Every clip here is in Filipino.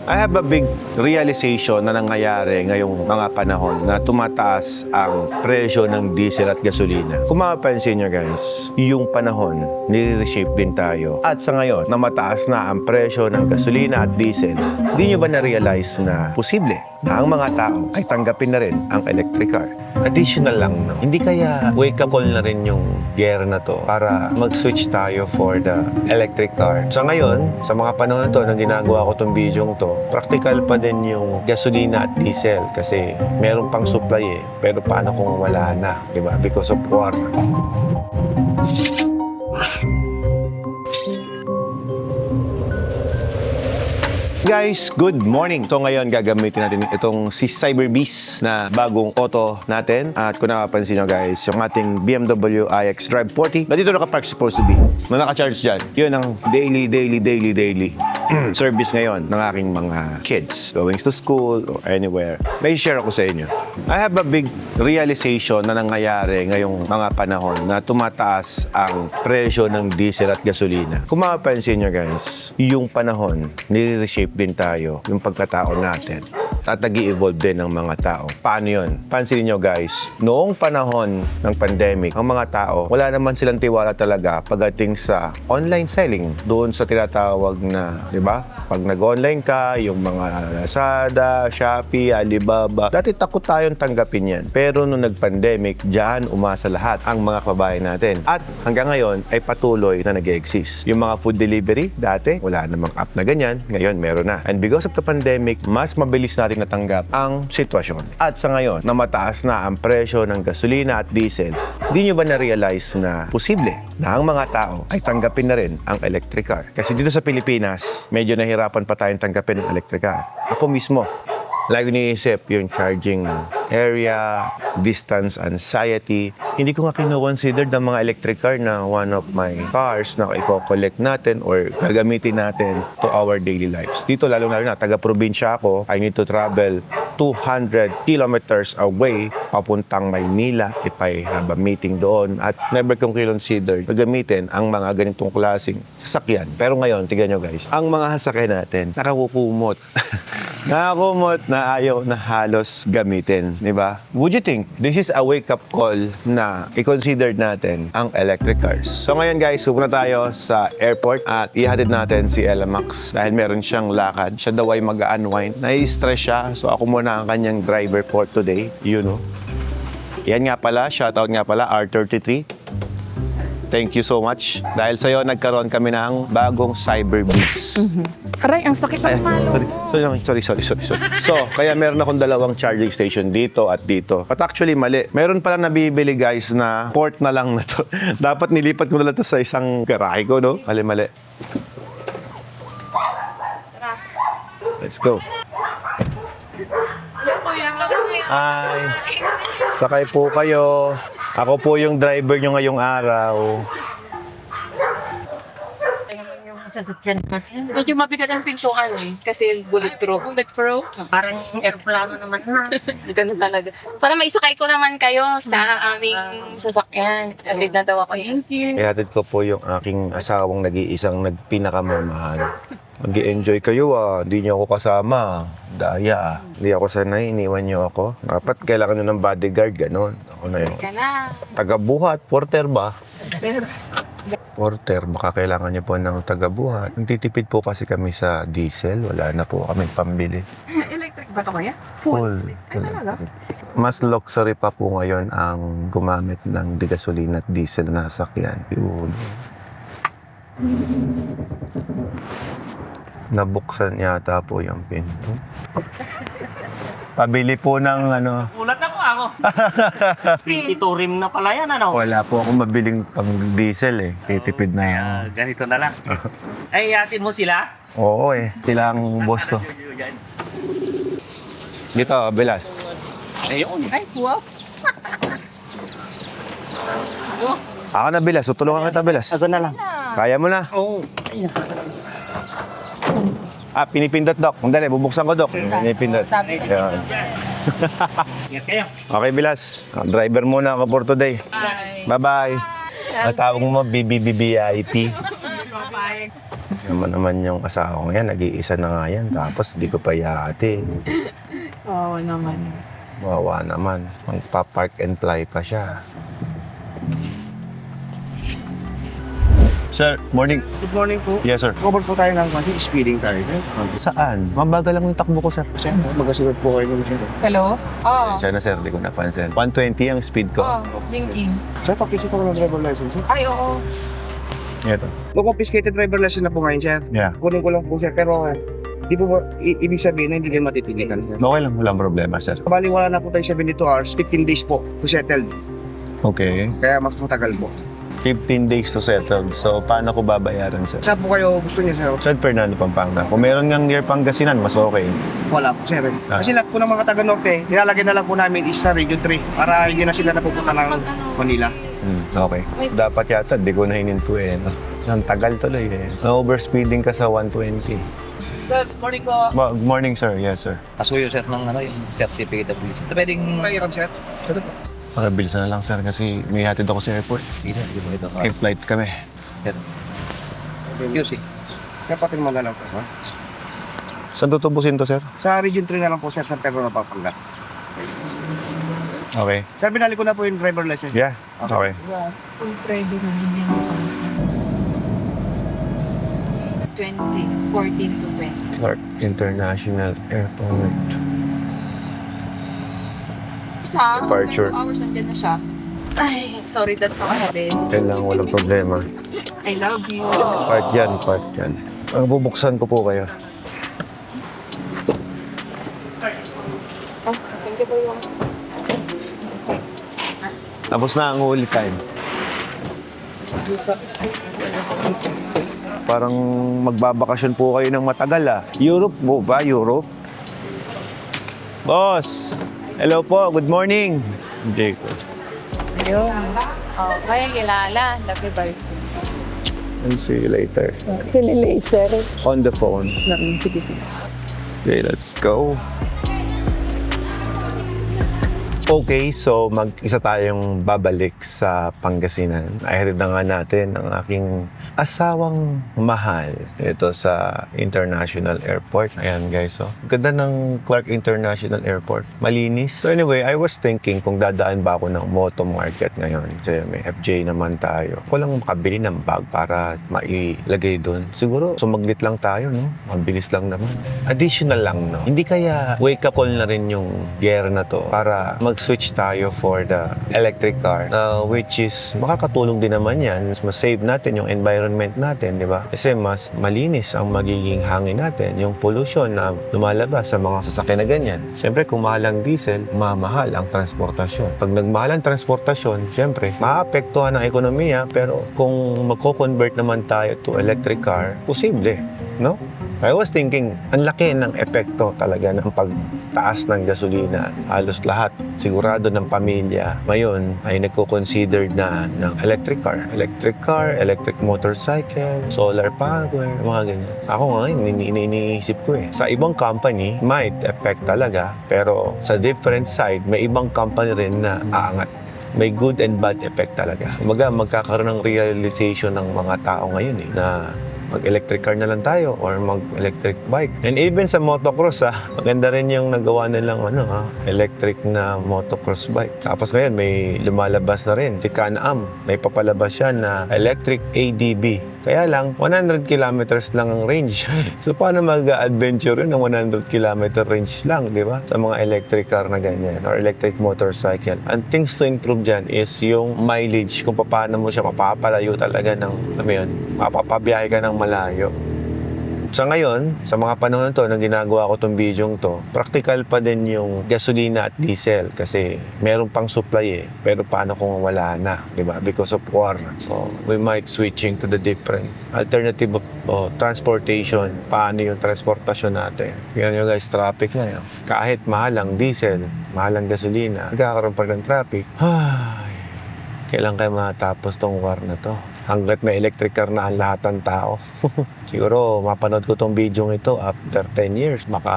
I have a big realization na nangyayari ngayong mga panahon na tumataas ang presyo ng diesel at gasolina. Kung mapapansin nyo guys, yung panahon, nire-reshape din tayo. At sa ngayon, na mataas na ang presyo ng gasolina at diesel, di nyo ba na-realize na posible na ang mga tao ay tanggapin na rin ang electric car? Additional lang, no? Hindi kaya wake-up call na rin yung gera na to para mag-switch tayo for the electric car. Sa ngayon, sa mga panahon na to, nang ginagawa ko tong video to, practical pa din yung gasolina at diesel kasi meron pang supply eh. Pero paano kung wala na, di ba? Because of war. Guys, good morning! So ngayon gagamitin natin itong si Cyberbeast na bagong auto natin. At kung nakapansin nyo guys, yung ating BMW iX Drive 40, na dito nakapark supposed to be. Na naka-charge dyan. Yun ang daily service ngayon ng aking mga kids going to school or anywhere. May share ako sa inyo. I have a big realization na nangyayari ngayong mga panahon na tumataas ang presyo ng diesel at gasolina. Kung mapapansin nyo guys, yung panahon, nire-reshape din tayo, yung pagkatao natin. At nag-i-evolve din ng mga tao. Paano yun? Pansinin nyo guys, noong panahon ng pandemic, ang mga tao, wala naman silang tiwala talaga pagdating sa online selling. Doon sa tinatawag na, di ba? Pag nag-online ka, yung mga Lazada, Shopee, Alibaba, dati takot tayong tanggapin yan. Pero nung nag-pandemic, dyan umasa lahat ang mga kabayan natin. At hanggang ngayon ay patuloy na nag-exist. Yung mga food delivery, dati wala namang app na ganyan, ngayon meron na. And because of the pandemic, mas mabilis natin natanggap ang sitwasyon. At sa ngayon, na mataas na ang presyo ng gasolina at diesel, di nyo ba na-realize na posible na ang mga tao ay tanggapin na rin ang electric car? Kasi dito sa Pilipinas, medyo nahirapan pa tayong tanggapin ang electric car. Ako mismo, lagi niisip yung charging area, distance anxiety. Hindi ko nga kino-consider ng mga electric car na one of my cars na i-collect natin or gagamitin natin to our daily lives. Dito lalo na taga-probinsya ako, I need to travel 200 kilometers away papuntang Maynila if I have a meeting doon at never kong consider gagamitin ang mga ganitong klaseng sasakyan. Pero ngayon, tignan nyo guys, ang mga sasakyan natin nakakukumot. Nakakumot na ayaw na halos gamitin, di ba? Would you think this is a wake-up call na i-consider natin ang electric cars? So ngayon guys, pupunta tayo sa airport at ihatid natin si Ella Max dahil meron siyang lakad. Siya daw ay mag-unwind. Nai-stress siya, so ako muna ang kanyang driver for today. You know. Yan nga pala, shoutout nga pala, R33. Thank you so much. Dahil sa'yo, nagkaroon kami ng bagong Cyberbeast. Aray, ang sakit ng malo. Sorry. So, kaya meron akong dalawang charging station dito at dito. But actually, mali. Meron palang nabibili guys na port na lang na to. Dapat nilipat ko na lang to sa isang garahe ko, no? Mali. Let's go. Hi. Sakay po kayo. Ako po yung driver nyo ngayong araw. Sasakyan natin. Medyo mabigat ang pintuan eh. Kasi bulletproof. Bulletproof? Parang aeroplano naman na. Ganun talaga. Para maisakay ko naman kayo sa aming sasakyan. Atid na daw ako. Thank you. Ihatid ko po yung aking asawang nag-iisang nagpinakamamahal. Mag-i-enjoy kayo hindi niyo ako kasama. Daya Hindi ako sanay, iniwan niyo ako. Dapat kailangan niyo ng bodyguard, ganun. Ako na yun. Ka na. Taga-buhat, porter ba? Pero, Porter, baka kailangan niyo po ng taga-buhat. Nagtitipid po kasi kami sa diesel. Wala na po kami pambili. electric ba ito kaya? Full. Ay, talaga? Mas luxury pa po ngayon ang gumamit ng gasolina at diesel na sasakyan. Yun. Nabuksan yata po yung pinto. Pabili po ng ano. Ulat ako. 22 rim na pala yan, ano? Wala po akong mabiling pang diesel eh. Titipid na yan. Ganito na lang. Ay, yatin mo sila? Oo eh. Sila ang boss ko. Dito, Belas. Ayun. Ay, wow. Ako na, Belas. Tutulungan kita, Belas. Ako na lang. Kaya mo na. Oo. Ayun. Pinipindot, Dok. Dali, bubuksan ko, Dok. Pinipindot. Yan. Ingat kayo. Okay, Bilas. Driver muna ako for today. Bye-bye. Matawag mo, BBBBIP. Bye-bye. naman yung asawa ko yan, nag-iisa na nga yan. Tapos di ko pa ihahatid. Oo naman. Wawa naman. Magpa-park and fly pa siya. Sir, morning. Good morning po. Yes, sir. Cover po tayo ng speeding tayo. Saan? Mabagal lang yung takbo ko, sir. Sir, magasunod po kayo ng sir. Hello? Oo. Siya na, sir. Di ko napansin. 120 ang speed ko. Oo, LinkedIn. Sir, papisito ko ng driver license. Sir. Ay, oo. Ito. Confiscated driver license na po ngayon, sir. Yeah. Kunin ko lang po, sir. Pero di po ibig sabihin na hindi kayo matitilikan, sir. Okay lang. Walang problema, sir. Bali, wala na po tayo 72 hours, 15 days po to settle. Okay. Kaya mas matagal po. 15 days to settle. So, paano ko babayaran, sir? Saan po kayo gusto niya, sir? San Fernando, Pampanga. Kung meron ngang near Pangasinan, mas okay. Wala po, sir. Kasi lahat po ng mga taga-norte, nilalagay na lang po namin is sa Region 3 para hindi na sila napupunta ng Manila. Okay. Dapat yata, di ko na hininto eh. No? Ang tagal tuloy eh. Na-overspeeding ka sa 120. Sir, good morning po. Good morning, sir. Yes, sir. Asuyo, sir, ng yung certificate of police. Pwedeng Mahirap, sir. Pakabilis na lang, sir, kasi may hatid ako sa airport. Sige, hindi mo ito. May flight kami. QC. Kapatin mo na lang po, ha? Saan tutubusin to, sir? Sa Region 3 na lang po, sir, San Pedro na Pampanga. Okay. Sir, binalik ko na po yung driver license. Yeah. Okay. Yes, full credit na din yan. 14 to 20. Clark International Airport. Isa, Departure. 2 hours andyan na siya. Ay, sorry, that's all habit. Kailangan walang problema. I love you. Part yan, part yan. Bubuksan ko po kayo. Oh, thank you po yung... Tapos na ang huli time. Parang magbabakasyon po kayo ng matagal ah. Europe po ba? Europe? Boss! Hello po, good morning. Jacob. Ayun. Oh, kaya kilala. Love you, bye. I'll see you later. See you later. On the phone. Sige, sige. Okay, let's go. Okay, so mag-isa tayong babalik sa Pangasinan. Ihatid na nga natin ang aking asawang mahal ito sa International Airport. Ayan guys, so ganda ng Clark International Airport. Malinis. So anyway, I was thinking kung dadaan ba ako ng Moto Market ngayon. Kasi may FJ naman tayo. Ako lang makabili ng bag para mailagay doon. Siguro, sumaglit lang tayo, no? Mabilis lang naman. Additional lang, no? Hindi kaya wake-up call na rin yung gear na to para mag-switch tayo for the electric car, which is makakatulong din naman yan. Mas save natin yung environment natin, di ba? Kasi mas malinis ang magiging hangin natin, yung pollution na lumalabas sa mga sasakyan na ganyan. Siyempre, kung mahal ang diesel, mamahal ang transportasyon. Pag nagmahal ang transportasyon, siyempre, maapektuhan ang ekonomiya, pero kung magko-convert naman tayo to electric car, posible, no? I was thinking, ang laki ng epekto talaga ng pagtaas ng gasolina. Halos lahat, sigurado ng pamilya, ngayon ay nagko-consider na ng electric car. Electric car, electric motorcycle, solar power, mga ganyan. Ako ngayon, iniisip ko eh. Sa ibang company, might affect talaga, pero sa different side, may ibang company rin na aangat. May good and bad effect talaga. Magkakaroon ng realization ng mga tao ngayon eh, na mag-electric car na lang tayo or mag-electric bike. And even sa motocross maganda rin yung nagawa nilang electric na motocross bike. Tapos ngayon may lumalabas na rin si Can-Am. May papalabas siya na electric ADB. Kaya lang 100 kilometers lang ang range. So paano mag-adventure yun ng 100 kilometer range lang, di ba? Sa mga electric car na ganyan or electric motorcycle. And things to improve dyan is yung mileage, kung paano mo siya mapapalayo talaga ng, mapapabiyahe ka ng malayo. Sa ngayon, sa mga panahon to na ginagawa ko tong video to, practical pa din yung gasolina at diesel kasi meron pang supply pero paano kung wala na, di ba? Because of war. So, we might switching to the different alternative of transportation. Paano yung transportasyon natin? Yan yung guys, traffic na yun. Kahit mahal ang diesel, mahal ang gasolina, nagkakaroon pa ng traffic. Kailan kayo matapos tong war na to? Hanggat may electric car na ang lahat ng tao. Siguro, mapanood ko tong video ito after 10 years. Baka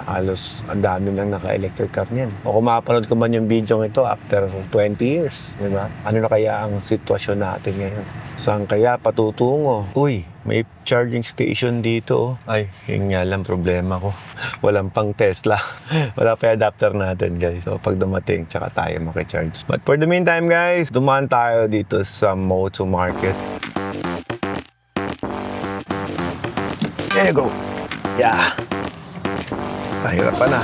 halos ang dami lang naka-electric car niyan. O kung mapanood ko man yung video ito after 20 years, di ba? Ano na kaya ang sitwasyon natin ngayon? Saan kaya patutungo? Uy, May charging station dito. Ay, yun nga lang problema ko. Walang pang Tesla. Wala pa yung adapter natin, guys. So, pag dumating, tsaka tayo makicharge. But for the meantime, guys, dumaan tayo dito sa Moto Market. There you go. Yeah. Nahirapan na.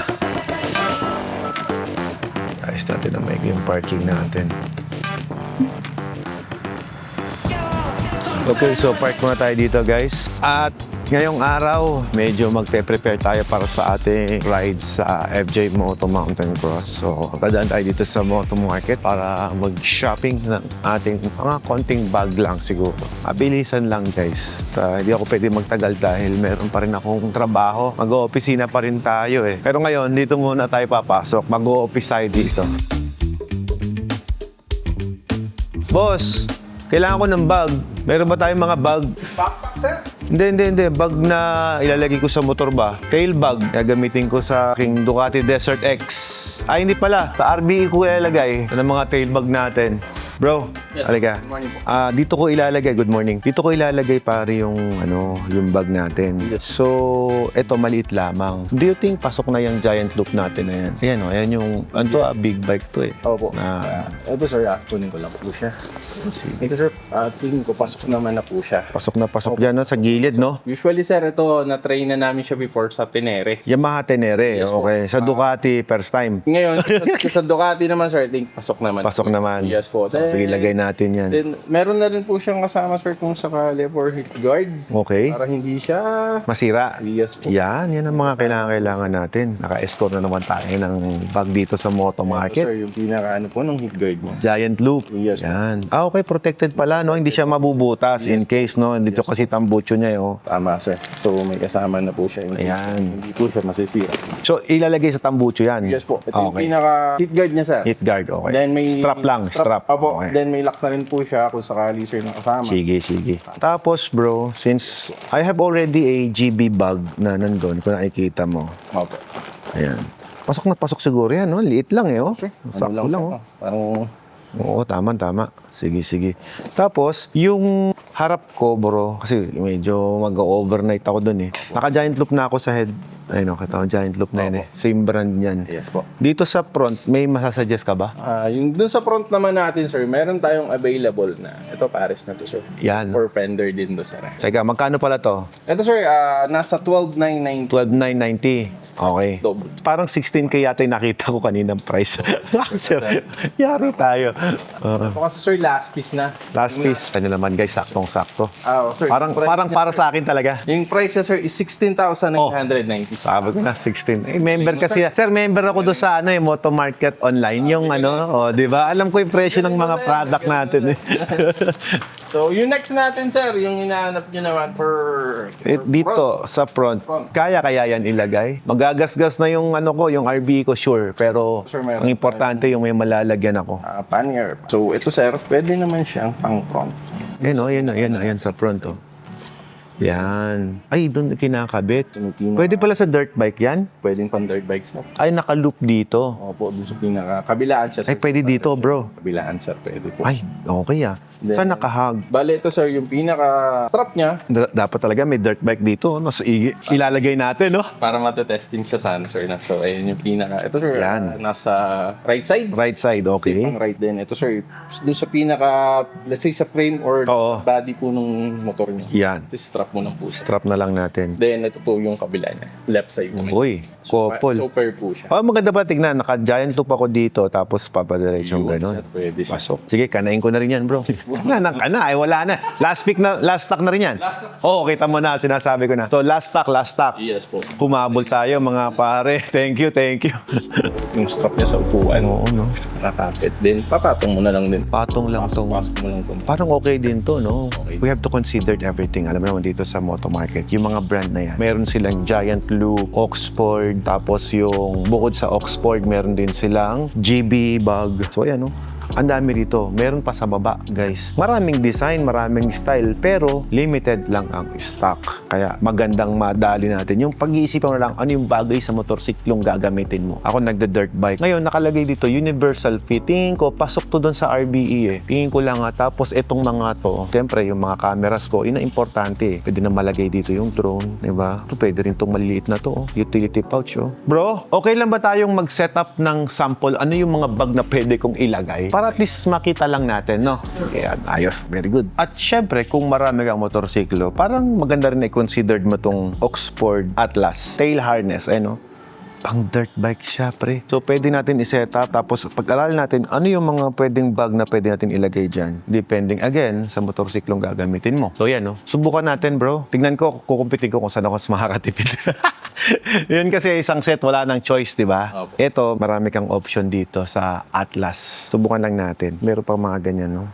Ayos natin na may yung parking natin. Okay, so park muna tayo dito, guys. At ngayong araw, medyo magpe-prepare tayo para sa ating ride sa FJ Moto Mountain Cross. So, dadaan tayo dito sa Moto Market para mag-shopping ng ating mga konting bag lang siguro. Abilisan lang, guys. Hindi ako pwede magtagal dahil meron pa rin akong trabaho. Mag-o-opisina pa rin tayo eh. Pero ngayon, dito muna tayo papasok. Mag-o-office tayo dito. Boss, kailangan ko ng bag. Meron ba tayong mga bag? Backpack, sir? Hindi. Bag na ilalagay ko sa motor ba? Tail bag. Gagamitin ko sa aking Ducati Desert X. Ay, hindi pala. Sa RBE ko ilalagay. Ito ng mga tail bag natin. Bro, halika. Good morning po. Dito ko ilalagay. Good morning. Dito ko ilalagay pare yung yung bag natin. So, eto maliit lamang. Do you think pasok na yung giant loop natin na yan? Ayan o, ayan yung, big bike to eh. Opo. Na, Ito sir, kunin ko lang po siya. Ito sir, tingin ko pasok naman na po siya. pasok na pasok dyan no? Sa gilid, no? Usually sir, ito na-try na namin siya before sa Tenere. Yamaha Tenere, Yes po. okay. Sa Ducati, first time. Ngayon, sa Ducati naman sir, I think pasok naman. Pasok naman. Yes po. So, sige, lagay natin yan. Then, meron na rin po siyang kasama sir kung sakali for hit guard. Okay. Para hindi siya... Masira. Yes po. Yan ang mga kailangan natin. Naka-escort na naman tayo ng bag dito sa Moto Ito, Market. sir, yung pinaka po ng hit guard mo. Giant loop. Yes, Yan. Okay, protected pala, no? Hindi siya mabubutas in case, no? Dito kasi tambucho niya, oh. Tama sir. So, may kasama na po siya. Ayan. Hindi po siya masisira. So, ilalagay sa tambucho yan? Yes po. Ito yung Okay. pinaka hit guard niya sir. Hit guard, okay. Then may strap lang, strap. Opo. Okay. Then may lock na rin po siya kung sakali sir na kasama. Sige. Tapos, bro, since I have already a GB bag na nandun, kung nakikita mo. Opo. Ayan. Pasok na pasok siguro yan, no? Liit lang, eh, oh. Sakto lang, oh. Parang Oo, tama. Sige. Tapos, yung harap ko, bro, kasi medyo mag-overnight ako dun eh. Naka-giant loop na ako sa head. Ayun, kita ko, giant loop na yun eh. Same brand yan. yes po. Dito sa front, may masasuggest ka ba? Yung dun sa front naman natin sir, meron tayong available na. Ito pares na to sir. Yan. For fender din to sir. Teka, magkano pala to? Ito sir, nasa 12,990. 12,990. Okay. Double. Parang 16K yata yung nakita ko kaninang price. Sir, yaro tayo. Ito kasi sir, last piece na. Last piece. Ano naman guys, saktong-sakto. Sir, Parang yung price niya, para sir, sa akin talaga. Yung price niya sir is 16,990. Sabi ko na, 16. Eh, member kasi. Sir, member ako doon sa Moto Market Online. Yung di ba? Alam ko yung presyo ng mga product natin. Eh. So, yung next natin sir, yung hinahanap nyo naman for Dito, sa front, kaya yan ilagay? Magagasgas na yung yung RB ko, sure. Pero, Sure, meron. ang importante yung may malalagyan ako. pannier. So, ito sir, pwede naman siyang pang front. Yan sa front, oh. Yan. Ay, doon kinakabit. Pinaka- Pwede pala sa dirt bike yan? Pwedeng pang dirt bikes mo. Ay, naka-loop dito. Opo, doon sa pinaka. Kabilaan siya. Ay, pwede dito, bro. Kabilaan, sir. Pwede po. Ay, okay ah. Saan nakahag? Bale, ito, sir, yung pinaka-strap niya Dapat talaga may dirt bike dito. No? So, ilalagay natin, no? para matitesting siya sana, sir. Na. So, ayun yung pinaka. Ito, sir, Yan. nasa right side. Right side, okay. Pang right din. Ito, sir, doon sa pinaka, let's say, sa frame or Oo. sa body po ng motor niya. Yan. Ito, strap mo ng po. Strap na lang natin. Then, ito po yung kabila niya. Left side naman. Uy, couple. Super po siya. Oh, maganda ba tignan? Naka-giant loop ako dito, tapos papadiretsyon Yun, gano'n. sir, pwede siya. Pasok. Sige, kanain ko na rin yan, bro. Wala na. Ay, wala na. Last stock na rin yan. Oo, kita mo na, sinasabi ko na. So, last stock. Yes po. Humabol tayo, mga pare. Thank you. Yung strap niya sa upuan. Oo, no? Nakapit din. Papatong mo na lang din. Patong lang to. Pasok mo lang to. Parang okay din to, no? Okay. We have to consider everything. Alam mo naman dito sa Moto Market, yung mga brand na yan. Meron silang Giant Loop, Oxford, tapos yung bukod sa Oxford, meron din silang GB bag. So, ayan, no? Ang dami dito. Meron pa sa baba, guys. Maraming design, maraming style, pero limited lang ang stock. Kaya magandang madali natin. Yung pag-iisipan mo lang, ano yung bagay sa motorsiklong gagamitin mo. Ako nagda-dirt bike. Ngayon, nakalagay dito, universal fit. Tingin ko, pasok to doon sa RBE eh. Tingin ko lang nga, tapos itong mga to, siyempre, yung mga cameras ko, yun ang importante eh. Pwede na malagay dito yung drone, diba? Ito, pwede rin itong maliliit na to, oh. Utility pouch, oh. Bro, okay lang ba tayong mag-setup ng sample? Ano yung mga bag na pwede kong ilagay? Para at least makita lang natin, no? Sige, ayos. Very good. At syempre, kung marami kang motorsiklo, parang maganda rin i-considered mo tong Oxford Atlas tail harness, no? Pang dirt bike siya, pre. So, pwede natin i-set up. Tapos, pag-aralan natin, ano yung mga pwedeng bag na pwede natin ilagay dyan. Depending, again, sa motorsiklong gagamitin mo. So, yan, no? Subukan natin, bro. Tignan ko, kukumpitin ko kung saan ako mas makakatipid. Yun kasi isang set, wala nang choice, di ba? Opo. Ito, marami kang option dito sa Atlas. Subukan lang natin. Meron pang mga ganyan, no?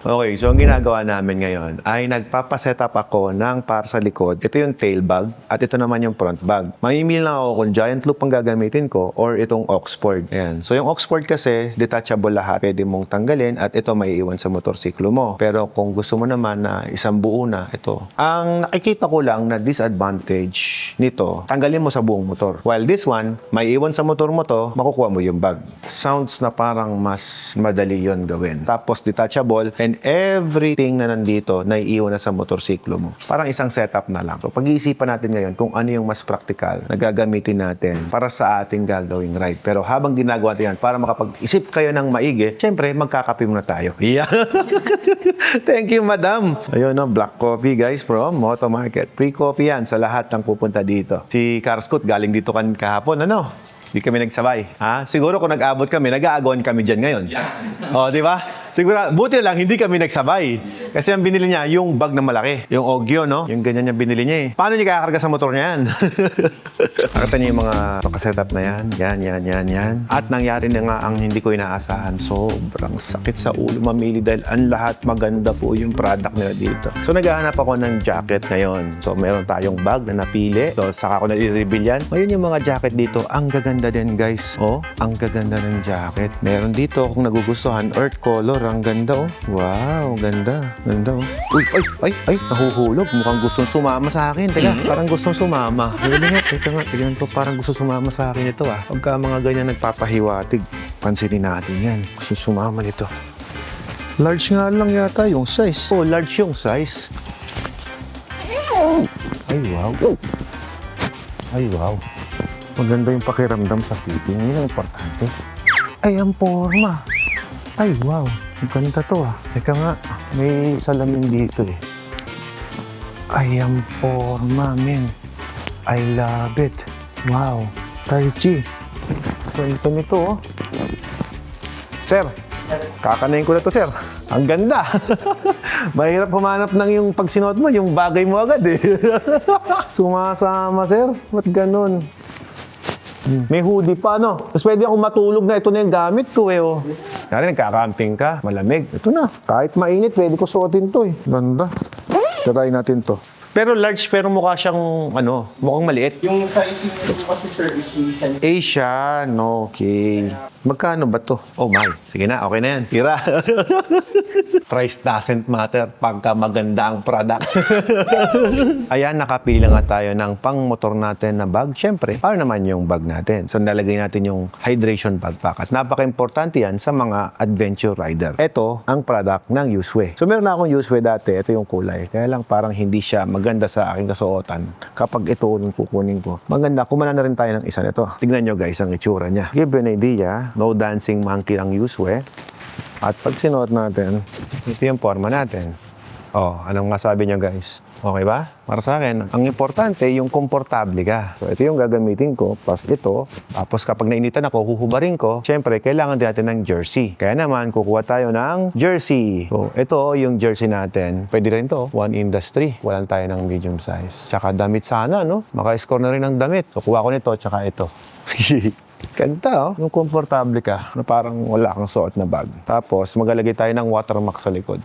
Okay, so ang ginagawa namin ngayon ay nagpapaset up ako ng para sa likod. Ito yung tail bag at ito naman yung front bag. Mamimili lang ako kung giant loop ang gagamitin ko or itong Oxford. Ayan. So yung Oxford kasi detachable lahat. Pwede mong tanggalin at ito may iwan sa motorsiklo mo. Pero kung gusto mo naman na isang buo na, ito. Ang nakikita ko lang na disadvantage nito, tanggalin mo sa buong motor. While this one, may iwan sa motor mo to, makukuha mo yung bag. Sounds na parang mas madali yon gawin. Tapos detachable and everything na nandito naiiwan na sa motorsiklo mo. Parang isang setup na lang. So, pag-iisipan natin ngayon kung ano yung mas practical na gagamitin natin para sa ating gagawing ride. Pero habang ginagawa natin yan, para makapag-isip kayo ng maigi, syempre, magkakape muna tayo. Yeah. Thank you, madam. Ayun, no, black coffee, guys, from Moto Market. Free coffee yan sa lahat ng pupunta dito. Si Karscoot, galing dito kahapon, ano? Hindi kami nagsabay. Ha? Siguro kung nag-abot kami, nag-aagon kami dyan ngayon. O, di ba? Siguro, buti na lang, hindi kami nagsabay. Kasi ang binili niya, yung bag na malaki. Yung Ogyo, no? Yung ganyan yung binili niya eh. Paano niya kakakarga sa motor niya yan? Nakita niyo yung mga nakasetup na yan. Yan. At nangyari na nga ang hindi ko inaasahan. Sobrang sakit sa ulo mamili dahil ang lahat maganda po yung product nila dito. So, naghahanap ako ng jacket ngayon. So, meron tayong bag na napili. So, saka ko na-reveal yan. Ngayon yung mga jacket dito, ang gaganda din, guys. Oh, ang gaganda ng jacket. Meron dito, kung nagugustuhan, earth color. Ang ganda, oh. Wow, ganda. Ganda, oh. Uy, ay, nahuhulog. Mukhang gustong sumama sa akin. Teka, parang gustong sumama. Teka nga, tignan to. Parang gusto sumama sa akin ito, ah. Pagka mga ganyan nagpapahiwatig, pansinin natin yan. Gusto sumama nito. Large nga lang yata yung size. Oh, large yung size. Ay, wow. Ay, wow. Maganda yung pakiramdam sa fitting. Yun ang importante. Ay, ang forma. Ay, wow. Ang ganda to, ah. Teka nga, may salamin dito, eh. Ay, ang forma, men. I love it. Wow. Tai Chi. Ganda nito, oh. Sir, kakanayin ko na to, sir. Ang ganda. Mahirap humanap ng yung pagsinuot mo, yung bagay mo agad, eh. Sumasama, sir. Ba't ganun? May hoodie pa, no? Tapos pwede akong matulog na ito na yung gamit ko, eh, oh. Kaya nagkakamping ka, malamig. Ito na. Kahit mainit, pwede ko suotin to, eh. Ganda. Try natin to. Pero large, pero mukha siyang, mukhang maliit. Yung sizing nito kasi sir is Asian. Asian, okay. Magkano ba to? Oh my, sige na, okay na yan. Tira. Price doesn't matter pagka maganda ang product. Ayan, nakapili nga tayo ng pang-motor natin na bag. Siyempre, paano naman yung bag natin? So, nalagay natin yung hydration backpack. At napaka-importante yan sa mga adventure rider. Ito ang product ng Uswe. So, meron na akong Uswe dati. Ito yung kulay. Kaya lang parang hindi siya maganda sa aking kasuotan. Kapag ito yung kukunin ko. Maganda, kumana na rin tayo ng isa nito. Tignan nyo guys ang itsura niya. Give you an idea, no dancing monkey ang Uswe. At pag sinuot natin, ito yung forma natin. Oh, anong masabi nyo guys? Okay ba? Para sa akin, ang importante, yung komportable ka. So, ito yung gagamitin ko, plus ito. Tapos kapag nainitan ako, huhubarin ko. Siyempre, kailangan din natin ng jersey. Kaya naman, kukuha tayo ng jersey. So, ito yung jersey natin. Pwede rin to, One Industry. Walang tayo ng medium size. Tsaka damit sana, no? Maka-score na rin ng damit. So, kuha ko nito, tsaka ito. Ganda, oh. Yung komportable ka, na parang wala kang suot na bag. Tapos, maglalagay tayo ng watermark sa likod.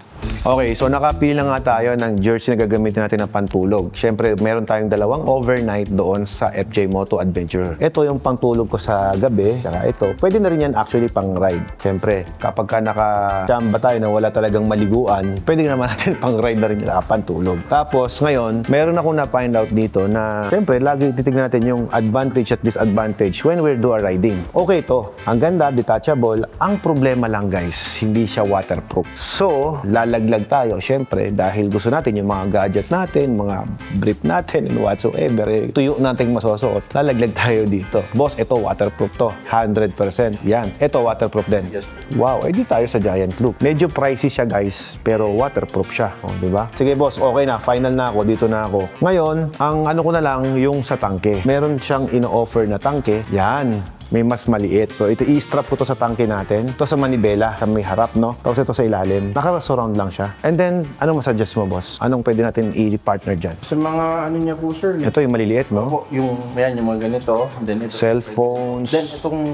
Okay, so nakapili na nga tayo ng jersey na gagamitin natin na pantulog. Siyempre, meron tayong dalawang overnight doon sa FJ Moto Adventure. Ito yung pantulog ko sa gabi, saka ito. Pwede na rin yan actually pang ride. Siyempre, kapag ka naka-chamba tayo na wala talagang maliguan, pwede naman natin pang ride na rin yung pantulog. Tapos, ngayon, meron akong na-find out dito na, siyempre, lagi titignan natin yung advantage at disadvantage when we do a riding. Okay to. Ang ganda, detachable. Ang problema lang guys, hindi siya waterproof. So, lalaglag tayo, syempre, dahil gusto natin yung mga gadget natin, mga brief natin, and whatsoever, tuyo natin masusuot, lalaglag tayo dito. Boss, ito waterproof to. 100%. Yan. Ito waterproof din. Wow, di tayo sa Giant Loop. Medyo pricey siya guys, pero waterproof siya. O, di ba? Sige boss, okay na. Final na ako. Dito na ako. Ngayon, ang ano ko na lang, yung sa tangke. Meron siyang ino-offer na tangke. Yan. May mas maliit. So, ito i-strap ko to sa tangke natin. Ito sa manibela, sa may harap, no? Tapos ito sa ilalim. Naka-surround lang siya. And then, ano masuggest mo, boss? Anong pwede natin i-partner dyan? Sa mga ano niya po, sir. Ito yung maliliit, no? Opo, yung mga ganito. Then ito. Cellphones. Then itong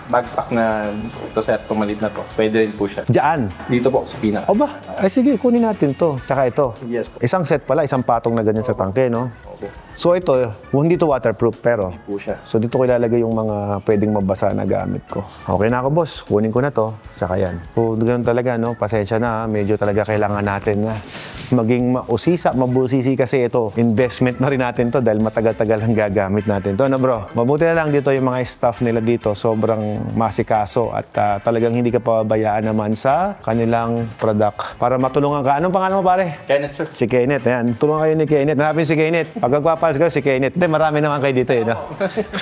backpack na ito sir, itong maliit na to. Pwede rin po siya. Diyan. Dito po, sa pinaka. O ba? Ay sige, kunin natin to. Saka ito. Yes po. Isang set pala, isang patong na ganyan sa tangke, no? Opo. So ito, hindi to waterproof, pero Po siya. so dito ko ilalagay yung mga pwedeng mabasa na gamit ko. Okay na ako, boss. Kunin ko na to. Saka yan. So, ganun talaga, no? Pasensya na, medyo talaga kailangan natin na maging mabusisi kasi ito. Investment na rin natin to dahil matagal-tagal ang gagamit natin to. Ano, bro? Mabuti na lang dito yung mga staff nila dito. Sobrang masikaso at talagang hindi ka pabayaan naman sa kanilang product. Para matulungan ka. Anong pangalan mo, pare? Kenneth sir. Si Kenneth, ayan. Tulungan kayo ni Kenneth. Hanapin si Kenneth. Pag nagpapalas ka, si Kenneth. Hindi, marami naman kayo dito, no?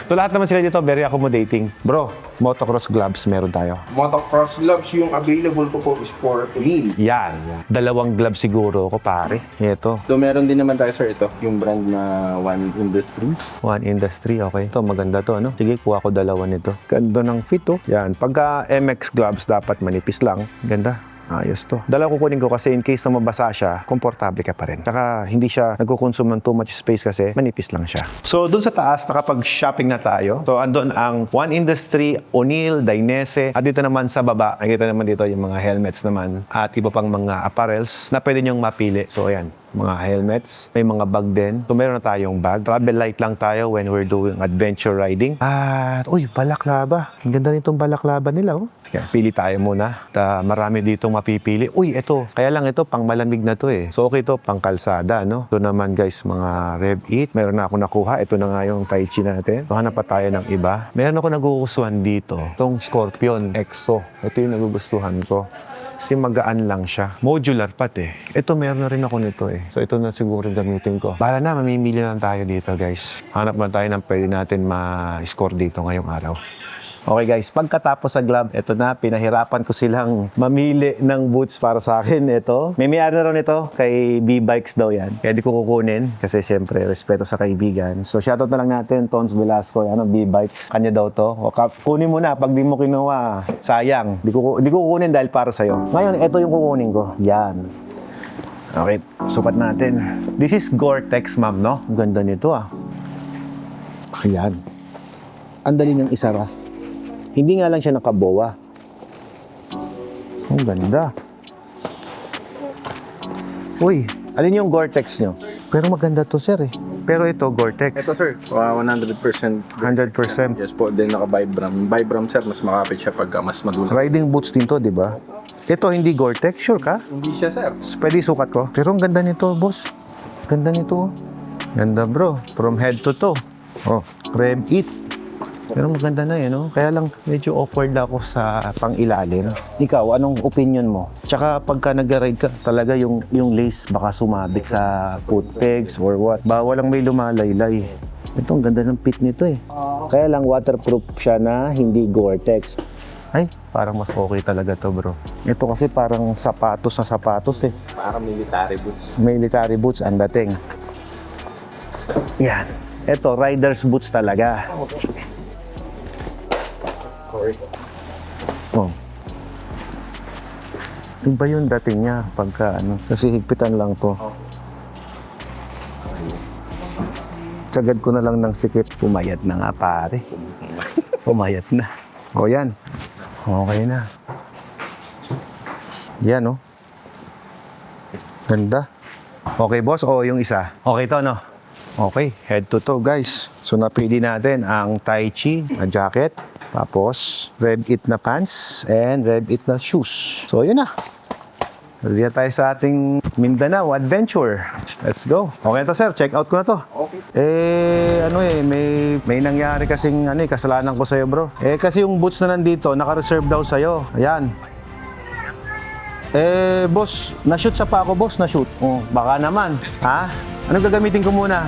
So, lahat naman sila dito, very accommodating. Bro, motocross gloves meron tayo. Motocross gloves, yung available ko po is for wheel. Yan. Dalawang gloves siguro ko, pare. Ito. So meron din naman tayo sir ito, yung brand na One Industries. One Industry, okay. Ito, maganda to, no? Sige, kuha ko dalawa nito. Ganda ng fit, oh. Yan. Pagka MX gloves, dapat manipis lang. Ganda. Ayos to. Dalawa kukunin ko kasi in case na mabasa siya, komportable ka pa rin. Saka hindi siya nagkukonsume ng too much space kasi manipis lang siya. So, dun sa taas, nakapag-shopping na tayo. So, andun ang One Industry, O'Neill, Dainese. At dito naman sa baba, nakita naman dito yung mga helmets naman at iba pang mga apparels na pwede nyong mapili. So, ayan. Mga helmets, may mga bag din. So, meron na tayong bag. Travel light lang tayo when we're doing adventure riding. At, uy, balaklava. Ang ganda nitong balaklava nila, oh. Sige, pili tayo muna. Marami ditong mapipili. Uy, ito. Kaya lang ito, pang malamig na to eh. So, okay to, pang kalsada, no? Ito naman, guys, mga Rev 8. Meron na ako nakuha. Ito na nga yung Tai Chi natin. So, hanap pa tayo ng iba. Meron ako nagugustuhan dito. Itong Scorpion Exo. Ito yung nagugustuhan ko. Kasi magaan lang siya. Modular pati. Ito, meron na rin ako nito eh. So, ito na siguro gamitin ko. Bahala na, mamimili lang tayo dito, guys. Hanap na tayo ng pwede natin ma-score dito ngayong araw. Okay guys, pagkatapos sa glove, ito na, pinahirapan ko silang mamili ng boots para sa akin. Ito, may mayari na rin ito, kay B-Bikes daw yan. Kaya di ko kukunin, kasi syempre, respeto sa kaibigan. So, shoutout na lang natin, Tons Velasco, B-Bikes, kanya daw to. O, kunin mo na, pag di mo kinuha, sayang. Di ko kukunin dahil para sa'yo. Ngayon, ito yung kukunin ko. Yan. Okay, sukat natin. This is Gore-Tex, ma'am, no? Ang ganda nito, ah. Ayan. Ang dali niyang isara. Hindi nga lang siya nakabowa. Ang ganda. Uy, alin yung Gore-Tex nyo? Pero maganda to, sir, eh. Pero ito, Gore-Tex. Ito sir, 100%. 100%. Yes po, then naka-Vibram. Vibram sir, mas makapit siya pag mas madulas. Riding boots din to, di ba? Ito, hindi Gore-Tex. Sure ka? Hindi siya sir. Pwede sukat ko. Pero ang ganda nito, boss. Ganda nito. Ganda, bro. From head to toe. Oh, Rev 8. Pero maganda na eh, no? Kaya lang medyo awkward ako sa pang-ilalim. Ikaw, anong opinion mo? Tsaka pagka nag-ride ka, talaga yung lace baka sumabit sa foot pegs or what. Bawal lang may lumalaylay. Ito, ang ganda ng fit nito eh. Kaya lang waterproof siya na hindi Gore-Tex. Ay, parang mas okay talaga to, bro. Ito kasi parang sapatos na sapatos eh. Parang military boots. Military boots ang dating. Yan. Ito, rider's boots talaga. Oh. Iba yung dating niya pagka ano. Kasi higpitan lang to. Sagad ko na lang ng sikip. Pumayat na nga, pare. Pumayat na. O yan. Okay na. Yan, oh. Ganda. Okay, boss. O, yung isa. Okay to, no? Okay, head to toe, guys. So, napili natin ang Tai Chi na jacket. Tapos, Red It na pants and Red It na shoes. So, yun na. Ready na tayo sa ating Mindanao adventure. Let's go. Okay na to, sir. Check out ko na to. Okay. May nangyari kasing kasalanan ko sa'yo, bro. Kasi yung boots na nandito, naka-reserve daw sa'yo. Ayan. Boss, na-shoot sa pa ako, boss. Na-shoot. Oh, baka naman. Ha? Anong gagamitin ko muna?